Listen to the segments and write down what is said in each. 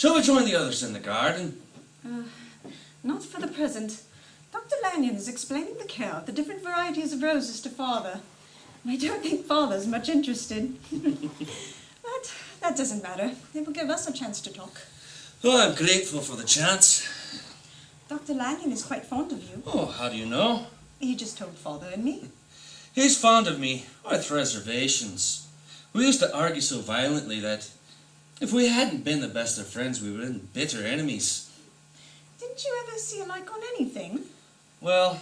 Shall we join the others in the garden? Not for the present. Dr. Lanyon is explaining the care of the different varieties of roses to Father. I don't think Father's much interested. But that doesn't matter. It will give us a chance to talk. Oh, I'm grateful for the chance. Dr. Lanyon is quite fond of you. Oh, how do you know? He just told Father and me. He's fond of me, with reservations. We used to argue so violently that if we hadn't been the best of friends, we would have been bitter enemies. Didn't you ever see alike on anything? Well,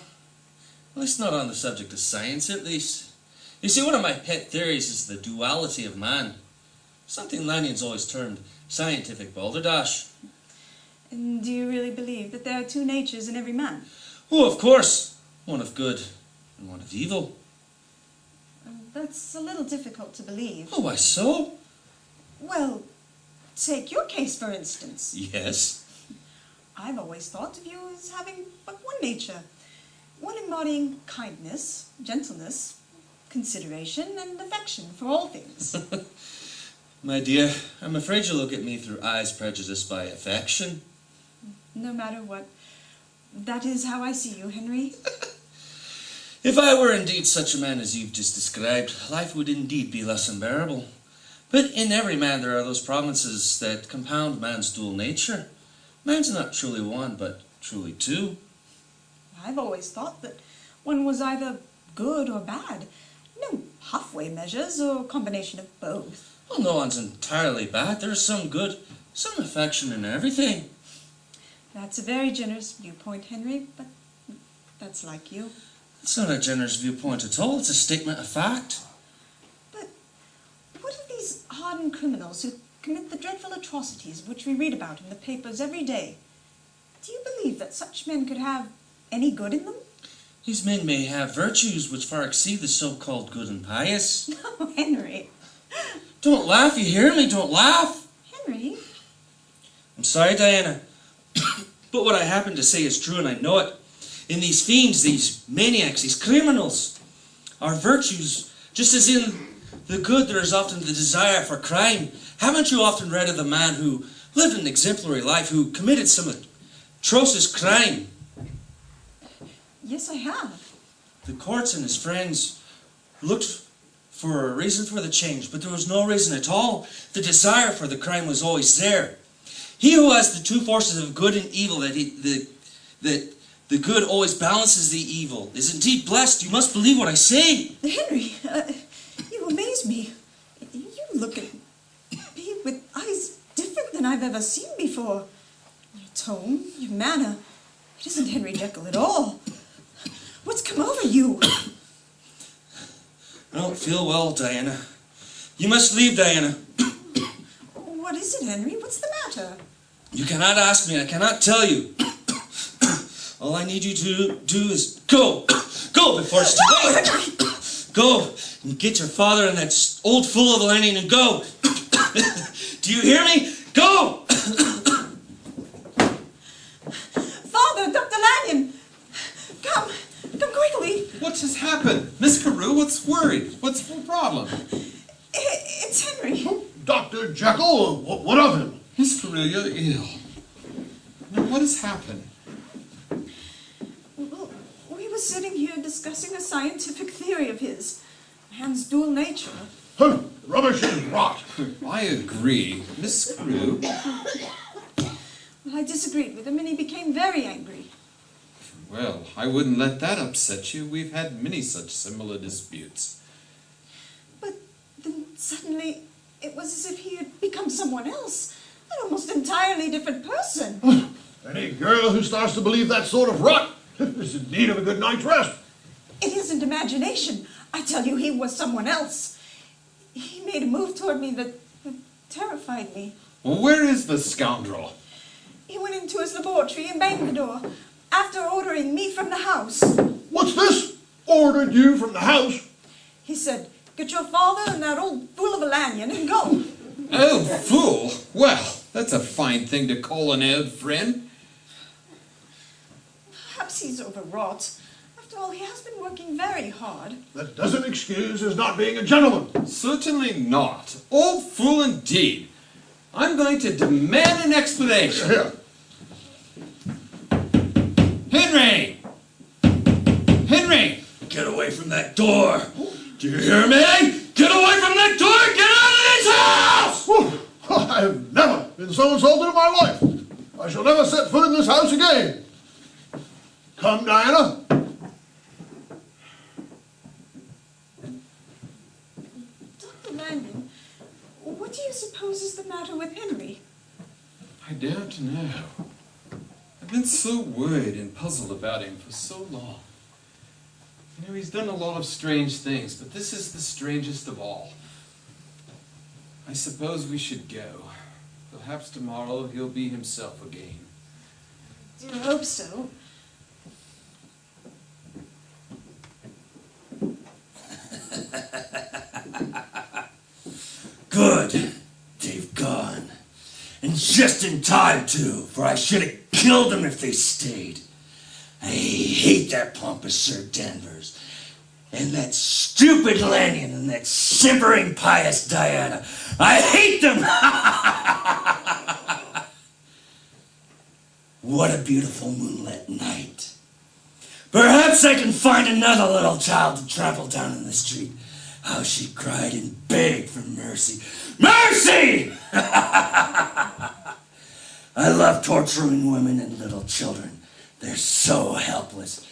at least not on the subject of science, at least. You see, one of my pet theories is the duality of man. Something Lanyon's always termed scientific balderdash. And do you really believe that there are two natures in every man? Oh, of course. One of good and one of evil. That's a little difficult to believe. Oh, why so? Well, take your case, for instance. Yes. I've always thought of you as having but one nature. One embodying kindness, gentleness, consideration, and affection for all things. My dear, I'm afraid you look at me through eyes prejudiced by affection. No matter what. That is how I see you, Henry. If I were indeed such a man as you've just described, life would indeed be less unbearable. But in every man there are those provinces that compound man's dual nature. Man's not truly one, but truly two. I've always thought that one was either good or bad. No halfway measures or combination of both. Well, no one's entirely bad. There's some good, some affection in everything. That's a very generous viewpoint, Henry, but that's like you. It's not a generous viewpoint at all. It's a statement of fact. But what of these hardened criminals who commit the dreadful atrocities of which we read about in the papers every day? Do you believe that such men could have any good in them? These men may have virtues which far exceed the so-called good and pious. No, Henry. Don't laugh, you hear me? Don't laugh. Henry? I'm sorry, Diana. But what I happen to say is true, and I know it. In these fiends, these maniacs, these criminals, are virtues, just as in the good there is often the desire for crime. Haven't you often read of the man who lived an exemplary life, who committed some atrocious crime? Yes, I have. The courts and his friends looked for a reason for the change, but there was no reason at all. The desire for the crime was always there. He who has the two forces of good and evil, that the good always balances the evil, is indeed blessed. You must believe what I say. Henry, you amaze me. You look at me with eyes different than I've ever seen before. Your tone, your manner, it isn't Henry Jekyll at all. What's come over you? I don't feel well, Diana. You must leave, Diana. What is it, Henry? What's the matter? You cannot ask me. I cannot tell you. All I need you to do is go. Go before it's too late. Go and get your father and that old fool of a Lanyon and go. Do you hear me? Go! Father, Dr. Lanyon! Come quickly. What has happened? Miss Carew, what's worried? What's the problem? It's Henry. Dr. Jekyll, what of him? Miss Carew, you're ill. Now, what has happened? Well, we were sitting here discussing a scientific theory of his. Man's dual nature. Rubbish and rot. I agree. Miss Carew. Well, I disagreed with him and he became very angry. Well, I wouldn't let that upset you. We've had many such similar disputes. But then suddenly it was as if he had become someone else. An almost entirely different person. Any girl who starts to believe that sort of rot is in need of a good night's rest. It isn't imagination. I tell you, he was someone else. He made a move toward me that terrified me. Well, where is the scoundrel? He went into his laboratory and banged the door, after ordering me from the house. What's this? Ordered you from the house? He said, "Get your father and that old fool of a Lanyon and go." Oh, fool! Well, that's a fine thing to call an old friend. Perhaps he's overwrought. After all, he has been working very hard. That doesn't excuse his not being a gentleman. Certainly not. Old fool indeed. I'm going to demand an explanation. Here. Henry! Henry! Get away from that door! Do you hear me? Get away from that door! Get out of this house! Whew. I have never been so insulted in my life. I shall never set foot in this house again. Come, Diana. Dr. Landon, what do you suppose is the matter with Henry? I don't know. I've been so worried and puzzled about him for so long. You know, he's done a lot of strange things, but this is the strangest of all. I suppose we should go. Perhaps tomorrow he'll be himself again. Do you hope so? Good. They've gone. And just in time, too, for I should have killed them if they stayed. I hate that pompous Sir Danvers. And that stupid Lanyon and that simpering pious Diana. I hate them! What a beautiful moonlit night. Perhaps I can find another little child to trample down in the street. How she cried and begged for mercy. Mercy! I love torturing women and little children. They're so helpless.